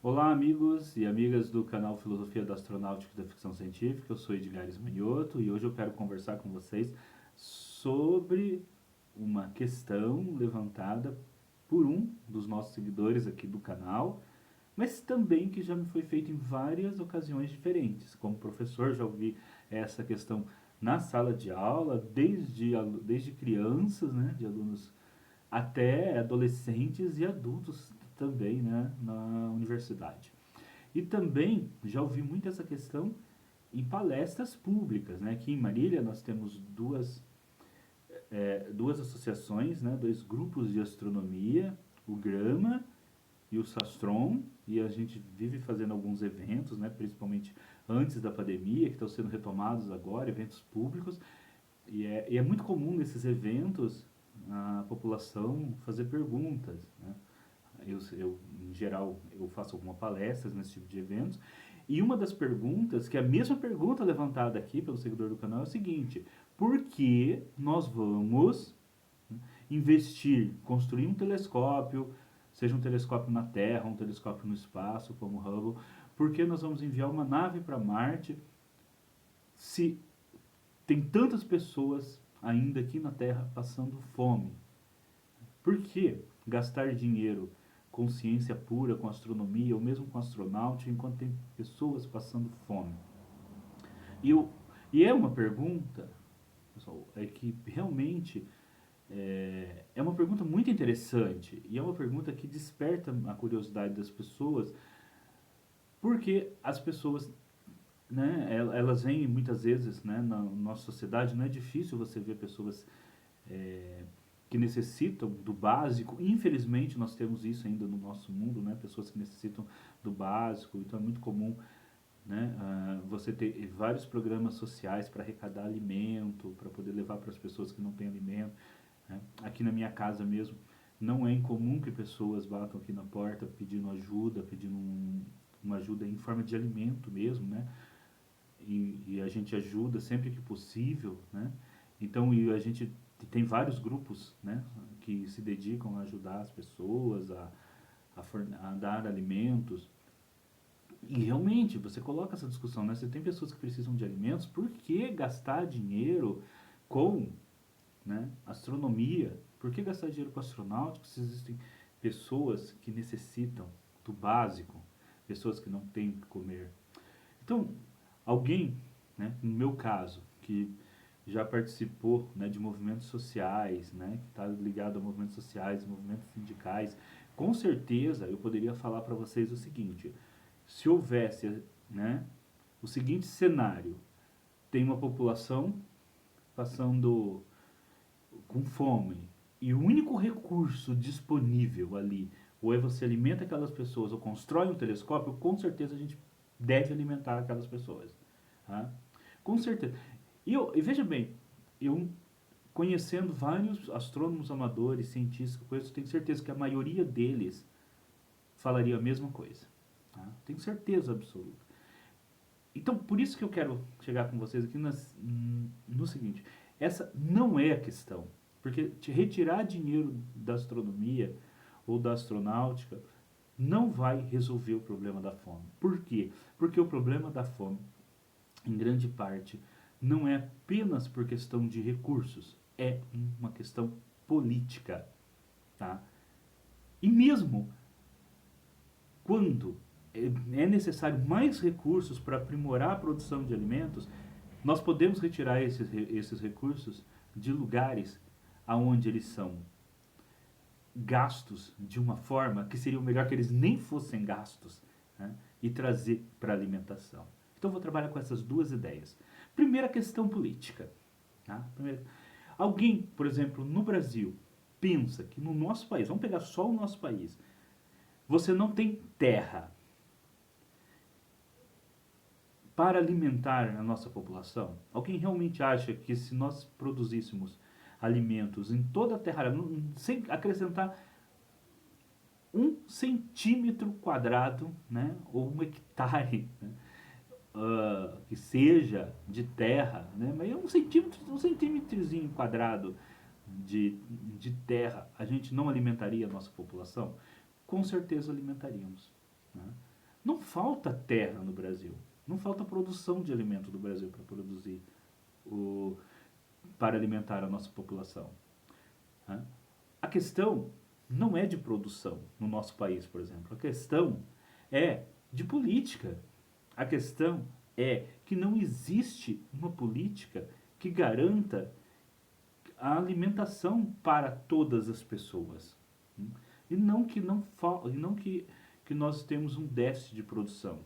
Olá, amigos e amigas do canal Filosofia da Astronáutica e da Ficção Científica. Eu sou Edgares Manioto e hoje eu quero conversar com vocês sobre uma questão levantada por um dos nossos seguidores aqui do canal, mas também que já me foi feita em várias ocasiões diferentes. Como professor, já ouvi essa questão na sala de aula, desde crianças, né, de alunos até adolescentes e adultos também, né, na universidade. E também já ouvi muito essa questão em palestras públicas, né? Aqui em Marília nós temos duas associações, né? Dois grupos de astronomia, o Grama e o Sastron, e a gente vive fazendo alguns eventos, né? Principalmente antes da pandemia, que estão sendo retomados agora, eventos públicos, e é muito comum nesses eventos a população fazer perguntas, né? Em geral, eu faço algumas palestras nesse tipo de eventos. E uma das perguntas, que é a mesma pergunta levantada aqui pelo seguidor do canal, é o seguinte: por que nós vamos investir, construir um telescópio, seja um telescópio na Terra, um telescópio no espaço, como o Hubble, por que nós vamos enviar uma nave para Marte se tem tantas pessoas ainda aqui na Terra passando fome? Por que gastar dinheiro com ciência pura, com astronomia, ou mesmo com astronáutica, enquanto tem pessoas passando fome? E, eu, e é uma pergunta, pessoal, é que realmente é uma pergunta muito interessante, e é uma pergunta que desperta a curiosidade das pessoas, porque as pessoas, né, elas vêm muitas vezes, né, na nossa sociedade, não é difícil você ver pessoas é, que necessitam do básico. Infelizmente, nós temos isso ainda no nosso mundo, né? Pessoas que necessitam do básico. Então, é muito comum, né? Você ter vários programas sociais para arrecadar alimento, para poder levar para as pessoas que não têm alimento. Né? Aqui na minha casa mesmo, não é incomum que pessoas batam aqui na porta pedindo ajuda, uma ajuda em forma de alimento mesmo, né? E a gente ajuda sempre que possível, né? Então, e a gente tem vários grupos, né, que se dedicam a ajudar as pessoas, a dar alimentos. E realmente, você coloca essa discussão, né? Você tem pessoas que precisam de alimentos, por que gastar dinheiro com, né, astronomia? Por que gastar dinheiro com astronáutica se existem pessoas que necessitam do básico, pessoas que não têm o que comer? Então, alguém, né, no meu caso, que já participou, né, de movimentos sociais, né, que está ligado a movimentos sociais, movimentos sindicais, com certeza eu poderia falar para vocês o seguinte: se houvesse, né, o seguinte cenário, tem uma população passando com fome e o único recurso disponível ali, ou é você alimenta aquelas pessoas ou constrói um telescópio, com certeza a gente deve alimentar aquelas pessoas. Tá? Com certeza. E veja bem, eu conhecendo vários astrônomos amadores, cientistas, coisas, tenho certeza que a maioria deles falaria a mesma coisa. Tá? Tenho certeza absoluta. Então, por isso que eu quero chegar com vocês aqui no seguinte: essa não é a questão. Porque te retirar dinheiro da astronomia ou da astronáutica não vai resolver o problema da fome. Por quê? Porque o problema da fome, em grande parte, não é apenas por questão de recursos, é uma questão política. Tá? E mesmo quando é necessário mais recursos para aprimorar a produção de alimentos, nós podemos retirar esses recursos de lugares aonde eles são gastos de uma forma que seria melhor que eles nem fossem gastos, né? E trazer para a alimentação. Então eu vou trabalhar com essas duas ideias. Primeira questão política. Tá? Alguém, por exemplo, no Brasil, pensa que no nosso país, vamos pegar só o nosso país, você não tem terra para alimentar a nossa população? Alguém realmente acha que se nós produzíssemos alimentos em toda a terra, sem acrescentar 1 centímetro quadrado, né, ou 1 hectare, né, que seja de terra, né, mas um centímetrozinho quadrado de, de terra, a gente não alimentaria a nossa população? Com certeza alimentaríamos. Né? Não falta terra no Brasil. Não falta produção de alimento do Brasil para produzir, o, para alimentar a nossa população. Né? A questão não é de produção no nosso país, por exemplo. A questão é de política. A questão é que não existe uma política que garanta a alimentação para todas as pessoas. E não que, e não que nós temos um déficit de produção.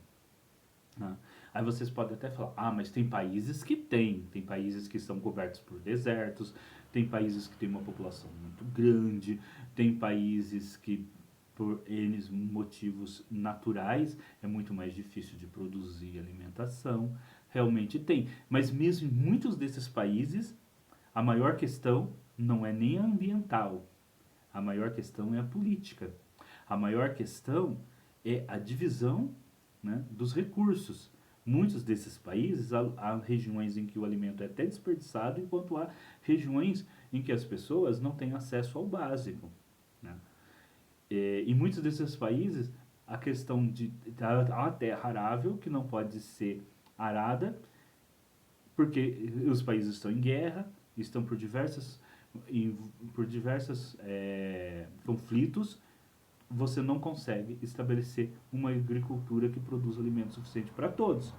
Né? Aí vocês podem até falar, mas tem países que tem países que são cobertos por desertos, tem países que têm uma população muito grande, tem países que por N motivos naturais é muito mais difícil de produzir alimentação, realmente tem. Mas mesmo em muitos desses países, a maior questão não é nem a ambiental, a maior questão é a política. A maior questão é a divisão, né, dos recursos. Muitos desses países há regiões em que o alimento é até desperdiçado, enquanto há regiões em que as pessoas não têm acesso ao básico. Né? Em muitos desses países, a questão de a terra arável, que não pode ser arada, porque os países estão em guerra, estão por diversos conflitos, você não consegue estabelecer uma agricultura que produza alimento suficiente para todos,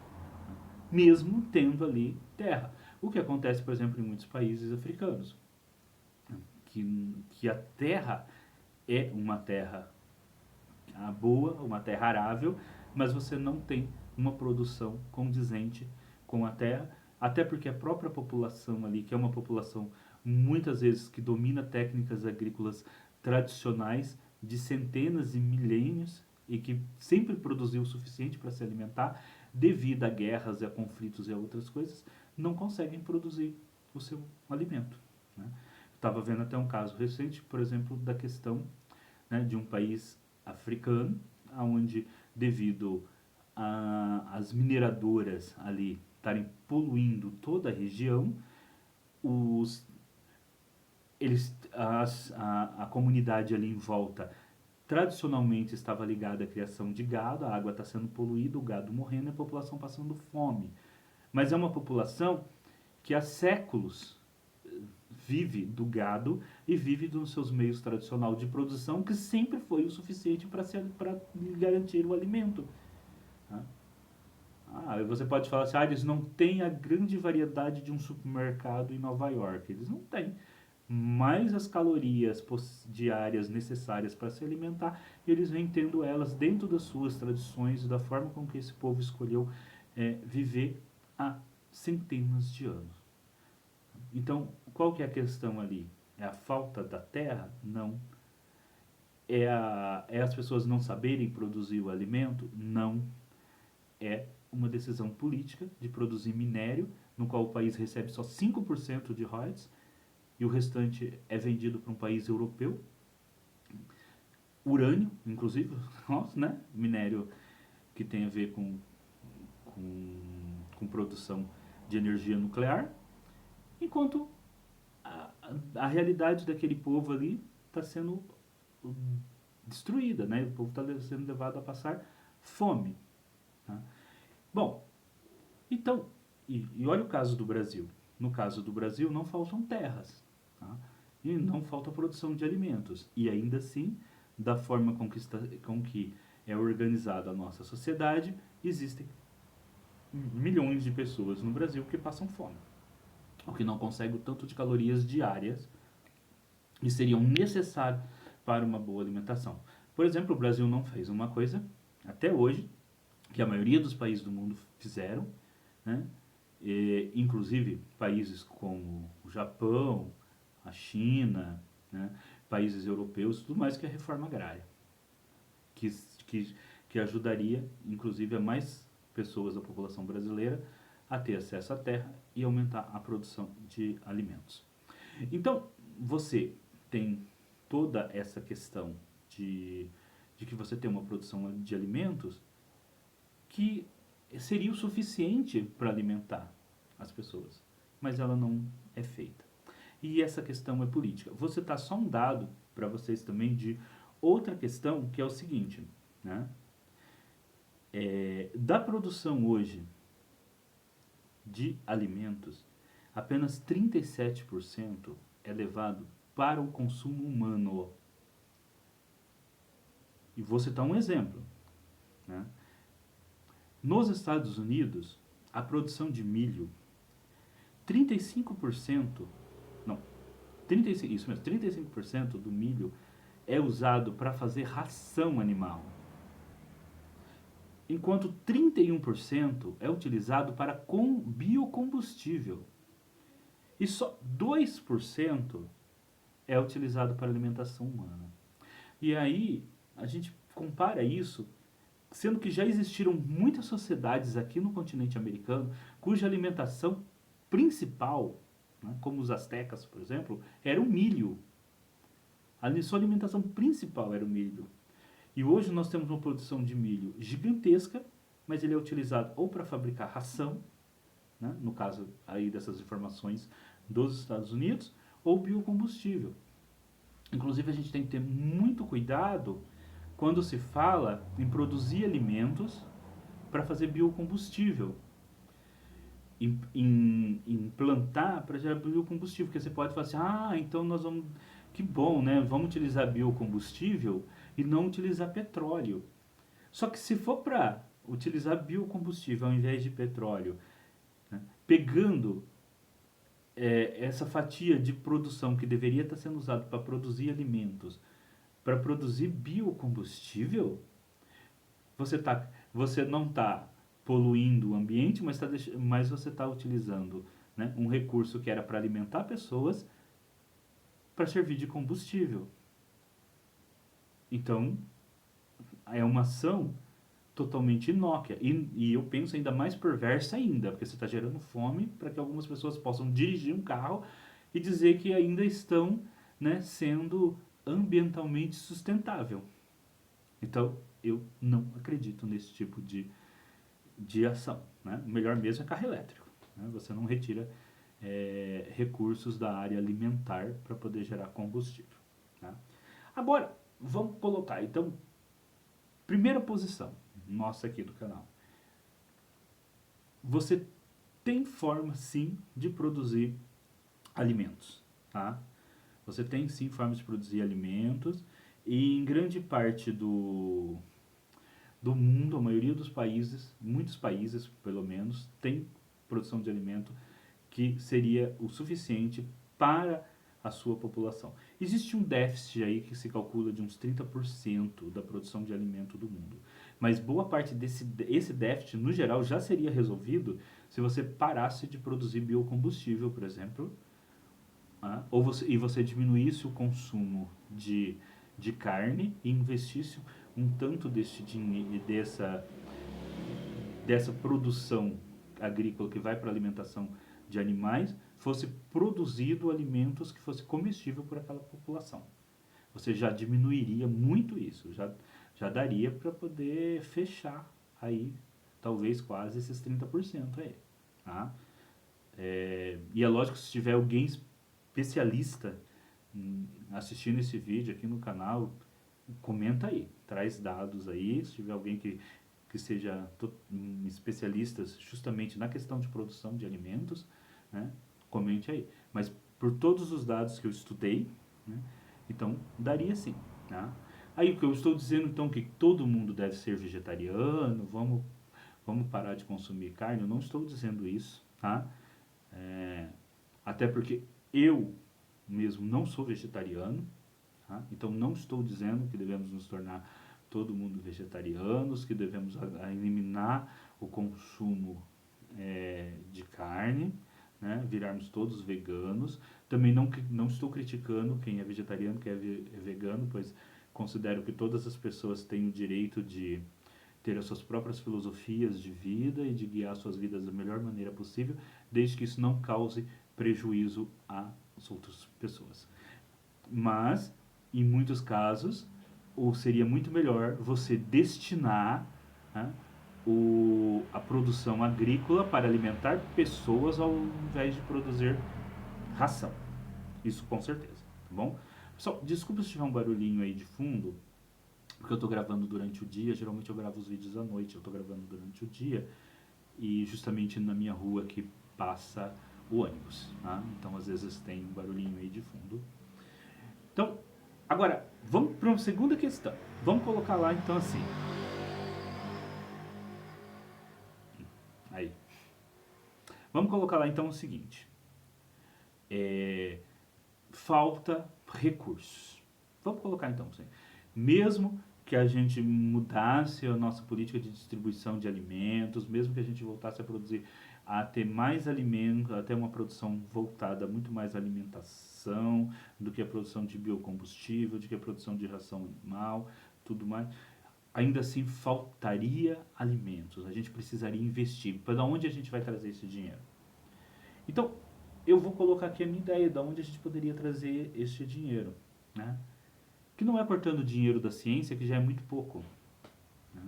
mesmo tendo ali terra. O que acontece, por exemplo, em muitos países africanos, que a terra é uma terra boa, uma terra arável, mas você não tem uma produção condizente com a terra, até porque a própria população ali, que é uma população muitas vezes que domina técnicas agrícolas tradicionais de centenas e milênios e que sempre produziu o suficiente para se alimentar, devido a guerras, a conflitos e a outras coisas, não conseguem produzir o seu alimento. Né? Estava vendo até um caso recente, por exemplo, da questão, né, de um país africano, onde devido às mineradoras ali estarem poluindo toda a região, a comunidade ali em volta tradicionalmente estava ligada à criação de gado, a água está sendo poluída, o gado morrendo e a população passando fome. Mas é uma população que há séculos vive do gado e vive dos seus meios tradicionais de produção, que sempre foi o suficiente para garantir o alimento. Você pode falar assim, eles não têm a grande variedade de um supermercado em Nova York. Eles não têm. Mas as calorias diárias necessárias para se alimentar, eles vêm tendo elas dentro das suas tradições e da forma com que esse povo escolheu viver há centenas de anos. Então, qual que é a questão ali? É a falta da terra? Não. É as pessoas não saberem produzir o alimento? Não. É uma decisão política de produzir minério, no qual o país recebe só 5% de royalties, e o restante é vendido para um país europeu. Urânio, inclusive, né? Minério que tem a ver com produção de energia nuclear, enquanto a realidade daquele povo ali está sendo destruída, né? O povo está sendo levado a passar fome. Tá? Bom, então, e olha o caso do Brasil. No caso do Brasil, não faltam terras. Tá? E não falta produção de alimentos. E ainda assim, da forma com que é organizada a nossa sociedade, existem milhões de pessoas no Brasil que passam fome. O que não consegue o tanto de calorias diárias que seriam necessárias para uma boa alimentação. Por exemplo, o Brasil não fez uma coisa, até hoje, que a maioria dos países do mundo fizeram, né? Inclusive países como o Japão, a China, né? Países europeus, tudo mais, que é a reforma agrária, que ajudaria, inclusive, a mais pessoas da população brasileira a ter acesso à terra e aumentar a produção de alimentos. Então, você tem toda essa questão de que você tem uma produção de alimentos que seria o suficiente para alimentar as pessoas, mas ela não é feita. E essa questão é política. Vou citar só um dado para vocês também de outra questão, que é o seguinte, né? Da produção hoje de alimentos, apenas 37% é levado para o consumo humano. E vou citar um exemplo, né? Nos Estados Unidos, a produção de milho, 35%, não, 35, isso mesmo, 35% do milho é usado para fazer ração animal, enquanto 31% é utilizado para biocombustível e só 2% é utilizado para alimentação humana. E aí a gente compara isso, sendo que já existiram muitas sociedades aqui no continente americano cuja alimentação principal, né, como os astecas, por exemplo, era o milho. A sua alimentação principal era o milho. E hoje nós temos uma produção de milho gigantesca, mas ele é utilizado ou para fabricar ração, né, no caso aí dessas informações dos Estados Unidos, ou biocombustível. Inclusive a gente tem que ter muito cuidado quando se fala em produzir alimentos para fazer biocombustível, em plantar para gerar biocombustível, porque você pode falar assim, então nós vamos, que bom, né? Vamos utilizar biocombustível e não utilizar petróleo. Só que se for para utilizar biocombustível ao invés de petróleo, né, pegando essa fatia de produção que deveria estar sendo usada para produzir alimentos, para produzir biocombustível, você não está poluindo o ambiente, mas você está utilizando, né, um recurso que era para alimentar pessoas para servir de combustível. Então, é uma ação totalmente inócua. E eu penso ainda mais perversa ainda, porque você está gerando fome para que algumas pessoas possam dirigir um carro e dizer que ainda estão, né, sendo ambientalmente sustentável. Então, eu não acredito nesse tipo de ação. Né? O melhor mesmo é carro elétrico. Né? Você não retira recursos da área alimentar para poder gerar combustível. Tá? Agora, vamos colocar, então, primeira posição nossa aqui do canal. Você tem forma, sim, de produzir alimentos. Tá? Você tem, sim, formas de produzir alimentos e em grande parte do mundo, a maioria dos países, muitos países, pelo menos, tem produção de alimento que seria o suficiente para a sua população. Existe um déficit aí que se calcula de uns 30% da produção de alimento do mundo. Mas boa parte esse déficit, no geral, já seria resolvido se você parasse de produzir biocombustível, por exemplo, e você diminuísse o consumo de carne e investisse um tanto dessa produção agrícola que vai para a alimentação de animais, fosse produzido alimentos que fosse comestível por aquela população. Você já diminuiria muito isso, já daria para poder fechar aí, talvez quase esses 30% aí. Tá? E é lógico, se tiver alguém especialista assistindo esse vídeo aqui no canal, comenta aí, traz dados aí, se tiver alguém que seja especialista justamente na questão de produção de alimentos, né, comente aí. Mas por todos os dados que eu estudei, né, então daria sim. Tá? Aí o que eu estou dizendo então que todo mundo deve ser vegetariano, vamos parar de consumir carne, eu não estou dizendo isso, tá? Até porque eu mesmo não sou vegetariano, tá? Então não estou dizendo que devemos nos tornar todo mundo vegetarianos, que devemos eliminar o consumo de carne, né? Virarmos todos veganos. Também não estou criticando quem é vegetariano, quem é vegano, pois considero que todas as pessoas têm o direito de ter as suas próprias filosofias de vida e de guiar suas vidas da melhor maneira possível, desde que isso não cause prejuízo às outras pessoas. Mas, em muitos casos, seria muito melhor você destinar, né, a produção agrícola para alimentar pessoas ao invés de produzir ração. Isso com certeza, tá bom? Pessoal, desculpa se tiver um barulhinho aí de fundo, porque eu estou gravando durante o dia, geralmente eu gravo os vídeos à noite, eu estou gravando durante o dia, e justamente na minha rua que passa o ônibus, tá? Então às vezes tem um barulhinho aí de fundo. Então, agora, vamos para uma segunda questão. Vamos colocar lá então assim. Aí. Vamos colocar lá então o seguinte. Falta recursos. Vamos colocar então assim. Mesmo que a gente mudasse a nossa política de distribuição de alimentos, mesmo que a gente voltasse a produzir, a ter mais alimentos, a ter uma produção voltada muito mais à alimentação do que a produção de biocombustível, do que a produção de ração animal, tudo mais, ainda assim faltaria alimentos. A gente precisaria investir. Para onde a gente vai trazer esse dinheiro? Então, eu vou colocar aqui a minha ideia de onde a gente poderia trazer este dinheiro, né? Que não é cortando dinheiro da ciência, que já é muito pouco, né?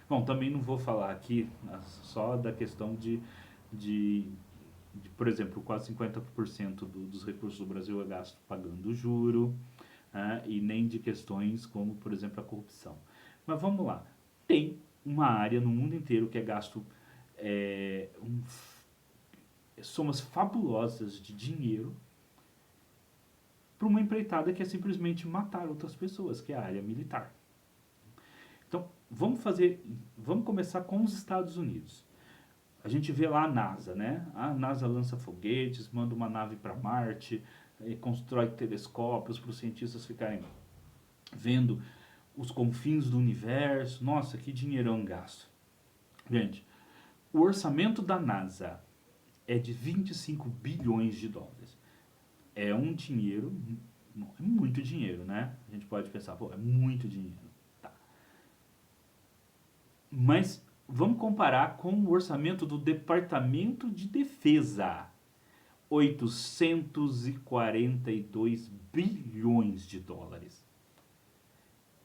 Bom, também não vou falar aqui só da questão de, por exemplo, quase 50% dos recursos do Brasil é gasto pagando juro, né? E nem de questões como, por exemplo, a corrupção. Mas vamos lá. Tem uma área no mundo inteiro que é gasto somas fabulosas de dinheiro para uma empreitada que é simplesmente matar outras pessoas, que é a área militar. Então, vamos começar com os Estados Unidos. A gente vê lá a NASA, né? A NASA lança foguetes, manda uma nave para Marte, constrói telescópios para os cientistas ficarem vendo os confins do universo. Nossa, que dinheirão gasto. Gente, o orçamento da NASA é de 25 bilhões de dólares. É um dinheiro, é muito dinheiro, né? A gente pode pensar, pô, é muito dinheiro. Tá. Mas vamos comparar com o orçamento do Departamento de Defesa. 842 bilhões de dólares.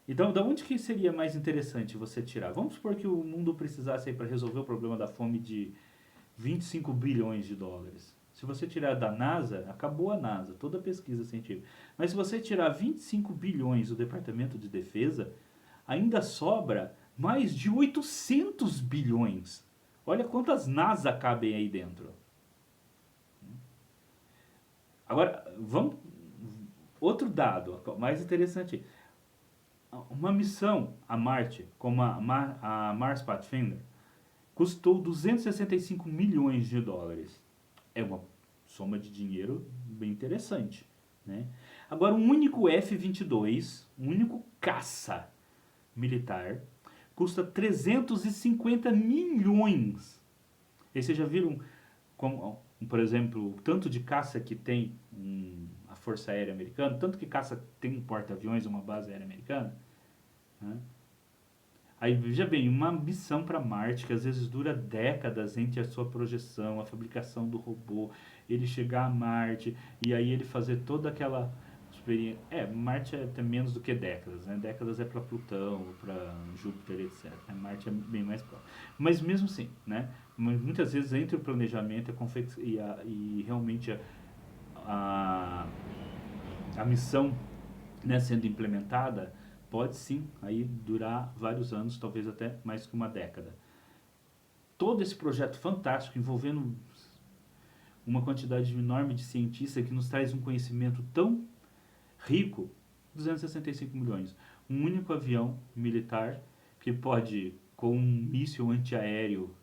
Então, da onde que seria mais interessante você tirar? Vamos supor que o mundo precisasse para resolver o problema da fome de 25 bilhões de dólares. Se você tirar da NASA, acabou a NASA, toda a pesquisa científica. Mas se você tirar 25 bilhões do Departamento de Defesa, ainda sobra mais de 800 bilhões. Olha quantas NASA cabem aí dentro. Agora, vamos... Outro dado, mais interessante. Uma missão a Marte, como a Mars Pathfinder, custou 265 milhões de dólares. É uma soma de dinheiro bem interessante, né? Agora, um único F-22, um único caça militar, custa 350 milhões. E vocês já viram, como, por exemplo, o tanto de caça que tem a Força Aérea Americana, tanto que caça tem um porta-aviões, uma base aérea americana, né? Aí veja bem, uma missão para Marte que às vezes dura décadas entre a sua projeção, a fabricação do robô, ele chegar a Marte e aí ele fazer toda aquela experiência. Marte é até menos do que décadas, né? Décadas é para Plutão, para Júpiter, etc. Marte é bem mais próximo. Mas mesmo assim, né? Muitas vezes entre o planejamento e realmente a missão, né, sendo implementada, pode sim aí durar vários anos, talvez até mais que uma década. Todo esse projeto fantástico envolvendo uma quantidade enorme de cientistas que nos traz um conhecimento tão rico, 265 milhões. Um único avião militar que pode, com um míssil antiaéreo,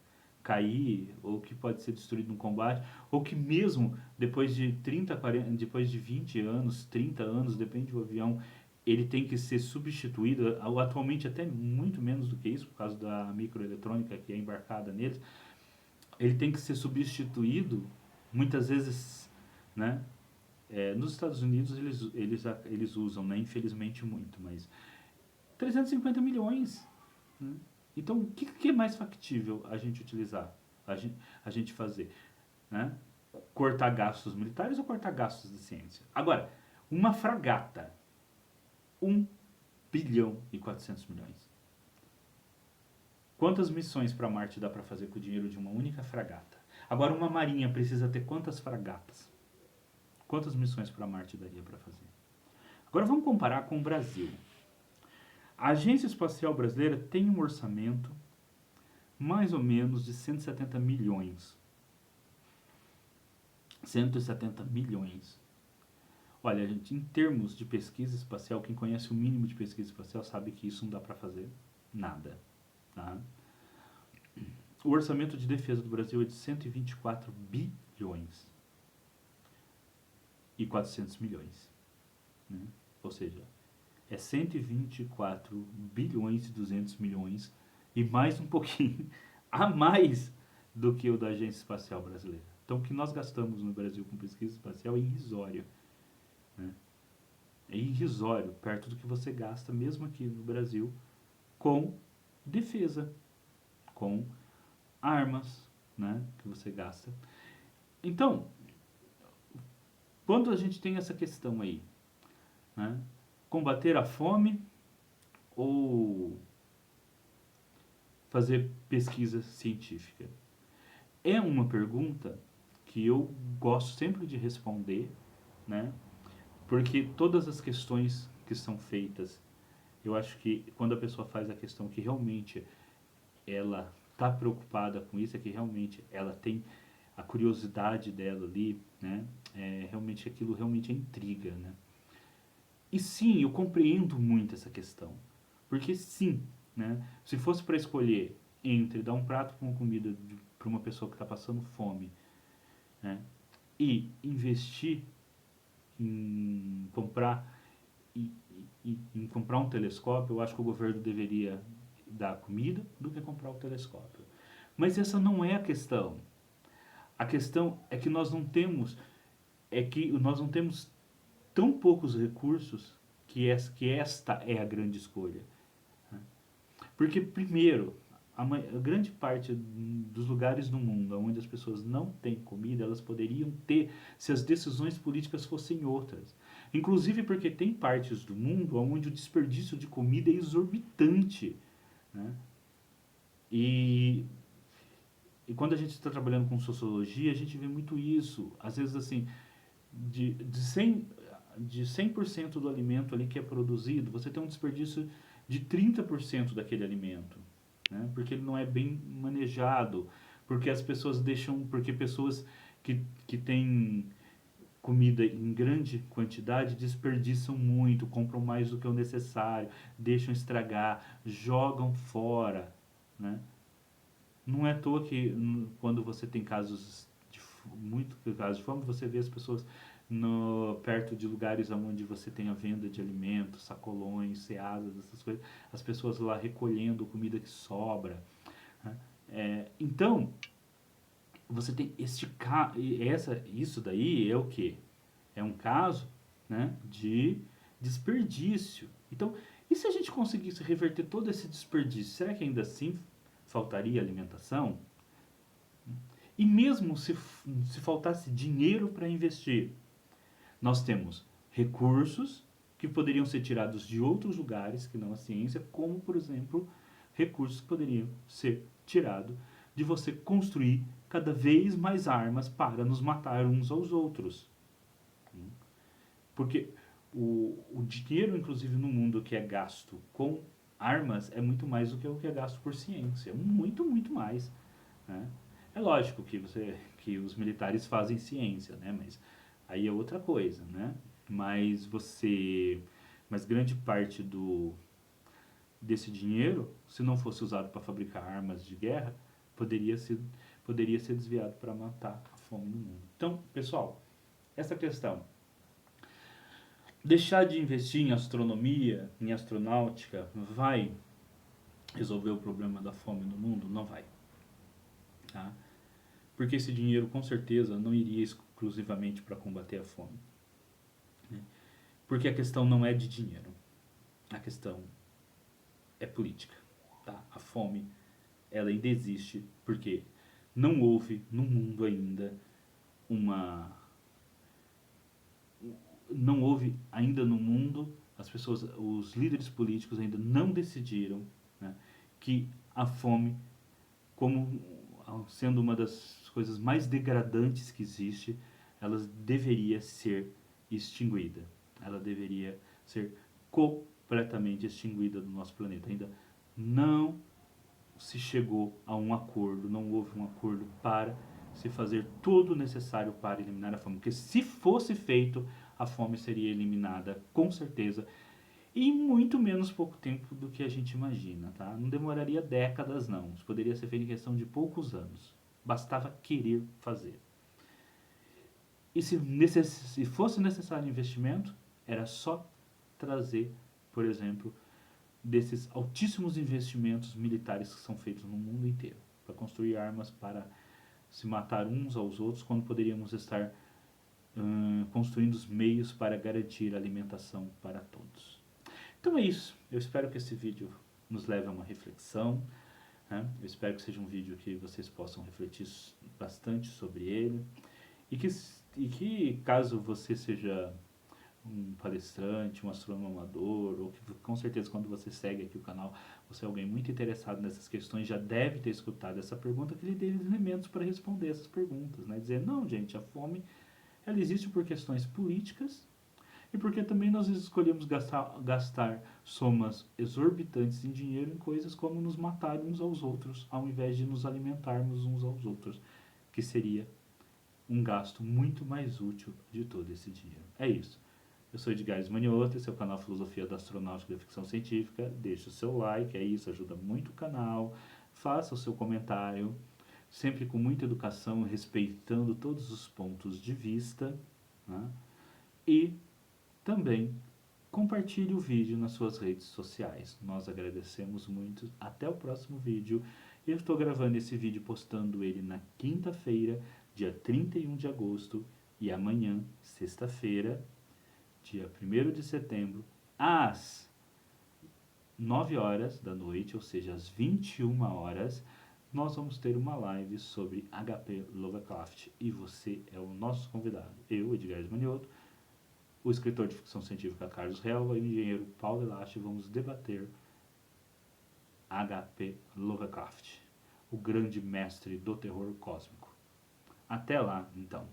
cair, ou que pode ser destruído no combate, ou que mesmo depois de 30, 40, depois de 20 anos, 30 anos, depende do avião, ele tem que ser substituído, atualmente até muito menos do que isso, por causa da microeletrônica que é embarcada neles, ele tem que ser substituído, muitas vezes, né? Nos Estados Unidos eles usam, né? Infelizmente muito, mas 350 milhões, né? Então, o que é mais factível a gente utilizar, a gente fazer, né? Cortar gastos militares ou cortar gastos de ciência? Agora, uma fragata, 1 bilhão e 400 milhões. Quantas missões para Marte dá para fazer com o dinheiro de uma única fragata? Agora, uma marinha precisa ter quantas fragatas? Quantas missões para Marte daria para fazer? Agora vamos comparar com o Brasil. A Agência Espacial Brasileira tem um orçamento mais ou menos de 170 milhões. 170 milhões. Olha, gente, em termos de pesquisa espacial, quem conhece o mínimo de pesquisa espacial sabe que isso não dá para fazer nada. Tá? O orçamento de defesa do Brasil é de 124 bilhões e 400 milhões. Né? Ou seja, é 124 bilhões e 200 milhões e mais um pouquinho a mais do que o da Agência Espacial Brasileira. Então, o que nós gastamos no Brasil com pesquisa espacial é irrisório. Né? É irrisório, perto do que você gasta, mesmo aqui no Brasil, com defesa, com armas, né, que você gasta. Então, quando a gente tem essa questão aí, né, combater a fome ou fazer pesquisa científica? É uma pergunta que eu gosto sempre de responder, né, porque todas as questões que são feitas, eu acho que quando a pessoa faz a questão que realmente ela está preocupada com isso, é que realmente ela tem a curiosidade dela ali, né? Realmente aquilo realmente é intriga, né? E sim, eu compreendo muito essa questão, porque sim, né? Se fosse para escolher entre dar um prato com comida para uma pessoa que está passando fome, né? E investir em comprar em comprar um telescópio, eu acho que o governo deveria dar comida do que comprar o telescópio. Mas essa não é a questão. A questão é que nós não temos tão poucos recursos que esta é a grande escolha. Né? Porque, primeiro, a grande parte dos lugares no mundo onde as pessoas não têm comida, elas poderiam ter se as decisões políticas fossem outras. Inclusive porque tem partes do mundo onde o desperdício de comida é exorbitante. Né? E quando a gente está trabalhando com sociologia, a gente vê muito isso. Às vezes, assim, de 100% do alimento ali que é produzido, você tem um desperdício de 30% daquele alimento. Né? Porque ele não é bem manejado. Porque as pessoas deixam... Porque pessoas que têm comida em grande quantidade desperdiçam muito, compram mais do que o necessário, deixam estragar, jogam fora. Né? Não é à toa que quando você tem muito casos de fome, você vê as pessoas perto de lugares onde você tem a venda de alimentos, sacolões, ceadas, essas coisas, as pessoas lá recolhendo comida que sobra. Né? Então, você tem isso daí é o quê? É um caso, né, de desperdício. Então, e se a gente conseguisse reverter todo esse desperdício, será que ainda assim faltaria alimentação? E mesmo se faltasse dinheiro para investir, nós temos recursos que poderiam ser tirados de outros lugares que não a ciência, como, por exemplo, recursos que poderiam ser tirados de você construir cada vez mais armas para nos matar uns aos outros. Porque o dinheiro, inclusive, no mundo que é gasto com armas é muito mais do que o que é gasto por ciência. Muito, muito mais. Né? É lógico que os militares fazem ciência, né? Mas aí é outra coisa, né? Mas grande parte desse dinheiro, se não fosse usado para fabricar armas de guerra, poderia ser, poderia ser desviado para matar a fome no mundo. Então, pessoal, essa questão, deixar de investir em astronomia, em astronáutica, vai resolver o problema da fome no mundo? Não vai. Tá? Porque esse dinheiro com certeza não iria exclusivamente para combater a fome. Né? Porque a questão não é de dinheiro, a questão é política. Tá? A fome, ela ainda existe porque não houve no mundo ainda uma... Não houve ainda no mundo, as pessoas, os líderes políticos ainda não decidiram, né, que a fome, como sendo uma das coisas mais degradantes que existe, ela deveria ser extinguida. Ela deveria ser completamente extinguida do nosso planeta. Ainda não se chegou a um acordo, não houve um acordo para se fazer tudo o necessário para eliminar a fome. Porque se fosse feito, a fome seria eliminada com certeza e em muito menos pouco tempo do que a gente imagina, tá? Não demoraria décadas, não. Isso poderia ser feito em questão de poucos anos. Bastava querer fazer. E se fosse necessário investimento, era só trazer, por exemplo, desses altíssimos investimentos militares que são feitos no mundo inteiro para construir armas para se matar uns aos outros, quando poderíamos estar construindo os meios para garantir alimentação para todos. Então é isso. Eu espero que esse vídeo nos leve a uma reflexão. Né? Eu espero que seja um vídeo que vocês possam refletir bastante sobre ele. E que caso você seja um palestrante, um astrônomo amador, ou que com certeza quando você segue aqui o canal, você é alguém muito interessado nessas questões, já deve ter escutado essa pergunta, que lhe dê elementos para responder essas perguntas. Né? Dizer, não gente, a fome ela existe por questões políticas e porque também nós escolhemos gastar somas exorbitantes em dinheiro em coisas como nos matar uns aos outros, ao invés de nos alimentarmos uns aos outros, que seria um gasto muito mais útil de todo esse dinheiro. É isso. Eu sou Edgar Manioto, esse é o canal Filosofia da Astronáutica e da Ficção Científica. Deixe o seu like, é isso, ajuda muito o canal. Faça o seu comentário, sempre com muita educação, respeitando todos os pontos de vista. Né? E também compartilhe o vídeo nas suas redes sociais. Nós agradecemos muito. Até o próximo vídeo. Eu estou gravando esse vídeo, postando ele na quinta-feira, dia 31 de agosto. E amanhã, sexta-feira, dia 1º de setembro, às 9 horas da noite, ou seja, às 21 horas, nós vamos ter uma live sobre H.P. Lovecraft. E você é o nosso convidado. Eu, Edgar Manioto, o escritor de ficção científica Carlos Helva e o engenheiro Paulo Elache vamos debater H.P. Lovecraft, o grande mestre do terror cósmico. Até lá, então.